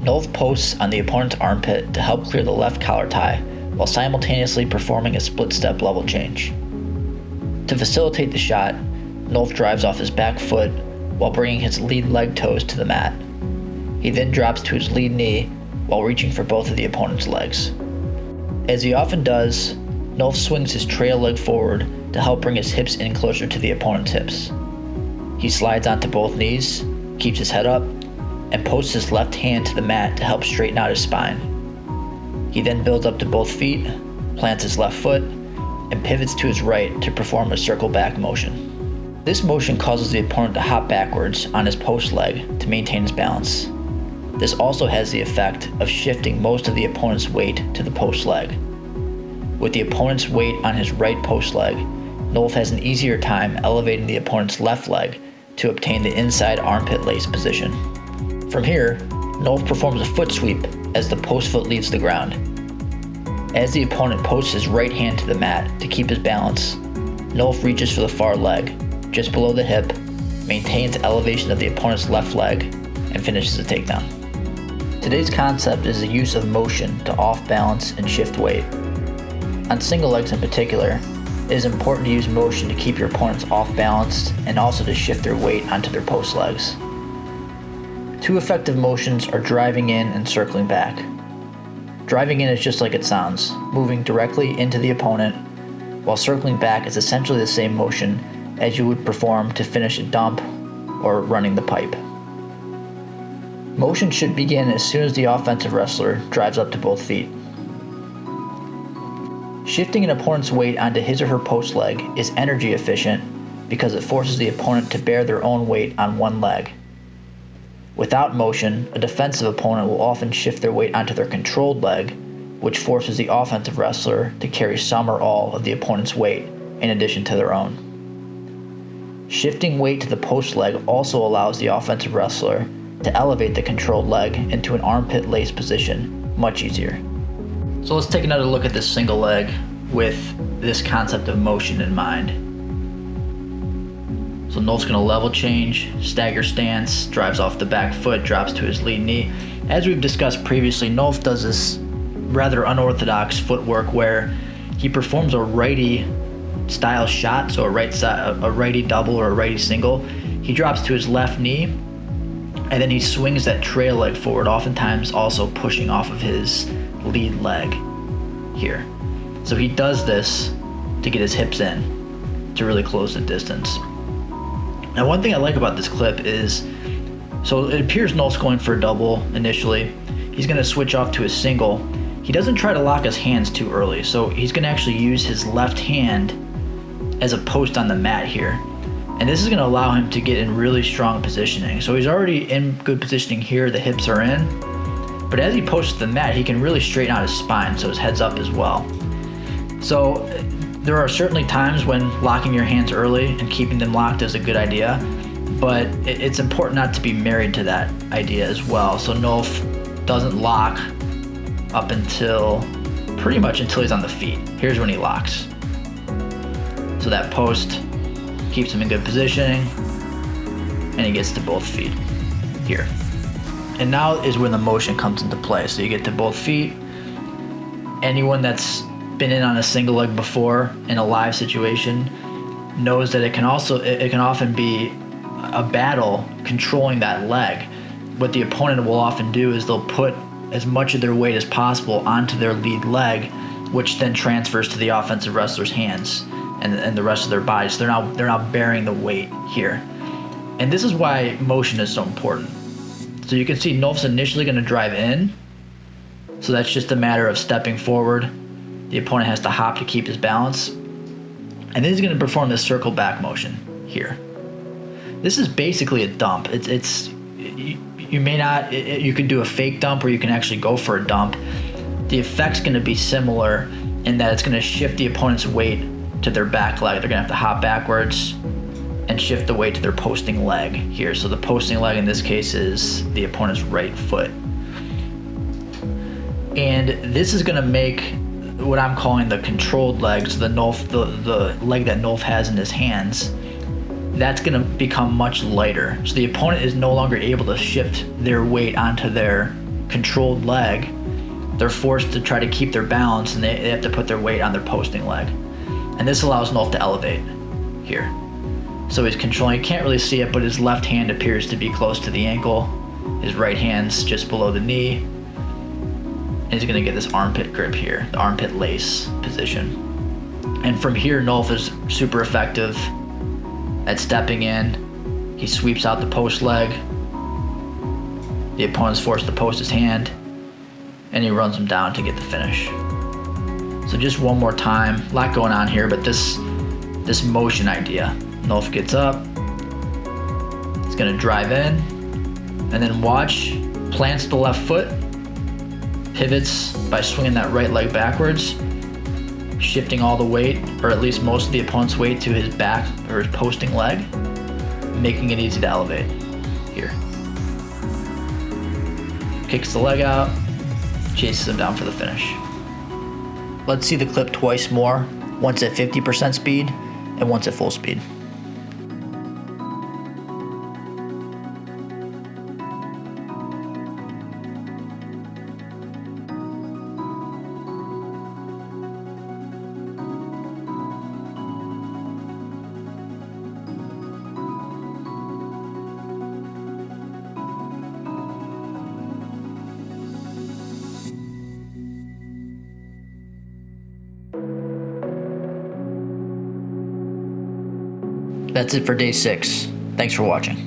Nolf posts on the opponent's armpit to help clear the left collar tie while simultaneously performing a split-step level change. To facilitate the shot, Nolf drives off his back foot while bringing his lead leg toes to the mat. He then drops to his lead knee while reaching for both of the opponent's legs. As he often does, Nolf swings his trail leg forward to help bring his hips in closer to the opponent's hips. He slides onto both knees, keeps his head up, and posts his left hand to the mat to help straighten out his spine. He then builds up to both feet, plants his left foot, and pivots to his right to perform a circle back motion. This motion causes the opponent to hop backwards on his post leg to maintain his balance. This also has the effect of shifting most of the opponent's weight to the post leg. With the opponent's weight on his right post leg, Nolf has an easier time elevating the opponent's left leg to obtain the inside armpit lace position. From here, Nolf performs a foot sweep as the post foot leaves the ground. As the opponent posts his right hand to the mat to keep his balance, Nolf reaches for the far leg, just below the hip, maintains elevation of the opponent's left leg, and finishes the takedown. Today's concept is the use of motion to off-balance and shift weight. On single legs in particular, it is important to use motion to keep your opponents off-balanced and also to shift their weight onto their post legs. Two effective motions are driving in and circling back. Driving in is just like it sounds, moving directly into the opponent, while circling back is essentially the same motion as you would perform to finish a dump or running the pipe. Motion should begin as soon as the offensive wrestler drives up to both feet. Shifting an opponent's weight onto his or her post leg is energy efficient because it forces the opponent to bear their own weight on one leg. Without motion, a defensive opponent will often shift their weight onto their controlled leg, which forces the offensive wrestler to carry some or all of the opponent's weight in addition to their own. Shifting weight to the post leg also allows the offensive wrestler to elevate the controlled leg into an armpit lace position much easier. So let's take another look at this single leg with this concept of motion in mind. So Nolf's going to level change, stagger stance, drives off the back foot, drops to his lead knee. As we've discussed previously, Nolf does this rather unorthodox footwork where he performs a righty style shot, so a righty double or a righty single. He drops to his left knee, and then he swings that trail leg forward, oftentimes also pushing off of his lead leg here. So he does this to get his hips in, to really close the distance. Now, one thing I like about this clip is, so it appears Nolf's going for a double initially. He's going to switch off to a single. He doesn't try to lock his hands too early, so he's going to actually use his left hand as a post on the mat here. And this is going to allow him to get in really strong positioning. So he's already in good positioning here, the hips are in. But as he posts the mat, he can really straighten out his spine, so his head's up as well. So there are certainly times when locking your hands early and keeping them locked is a good idea, but it's important not to be married to that idea as well. So Nolf doesn't lock up until pretty much until he's on the feet. Here's when he locks. So that post keeps him in good positioning, and he gets to both feet here. And now is when the motion comes into play. So you get to both feet. Anyone that's been in on a single leg before in a live situation knows that it can often be a battle controlling that leg. What the opponent will often do is they'll put as much of their weight as possible onto their lead leg, which then transfers to the offensive wrestler's hands and the rest of their body. So they're now bearing the weight here. And this is why motion is so important. So you can see Nolf's initially going to drive in. So that's just a matter of stepping forward. The opponent has to hop to keep his balance. And then he's going to perform this circle back motion here. This is basically a dump. You could do a fake dump or you can actually go for a dump. The effect's going to be similar in that it's going to shift the opponent's weight to their back leg. They're going to have to hop backwards and shift the weight to their posting leg here. So the posting leg in this case is the opponent's right foot. And this is going to make what I'm calling the controlled leg, so the leg that Nolf has in his hands, that's going to become much lighter. So the opponent is no longer able to shift their weight onto their controlled leg, they're forced to try to keep their balance, and they have to put their weight on their posting leg. And this allows Nolf to elevate here. So he's controlling, you can't really see it, but his left hand appears to be close to the ankle. His right hand's just below the knee. And he's gonna get this armpit grip here, the armpit lace position. And from here, Nolf is super effective at stepping in. He sweeps out the post leg. The opponent's forced to post his hand, and he runs him down to get the finish. So just one more time, a lot going on here, but this motion idea. Nolf gets up, he's gonna drive in, and then watch, plants the left foot, pivots by swinging that right leg backwards, shifting all the weight, or at least most of the opponent's weight, to his back or his posting leg, making it easy to elevate here. Kicks the leg out, chases him down for the finish. Let's see the clip twice more, once at 50% speed and once at full speed. That's it for day 6. Thanks for watching.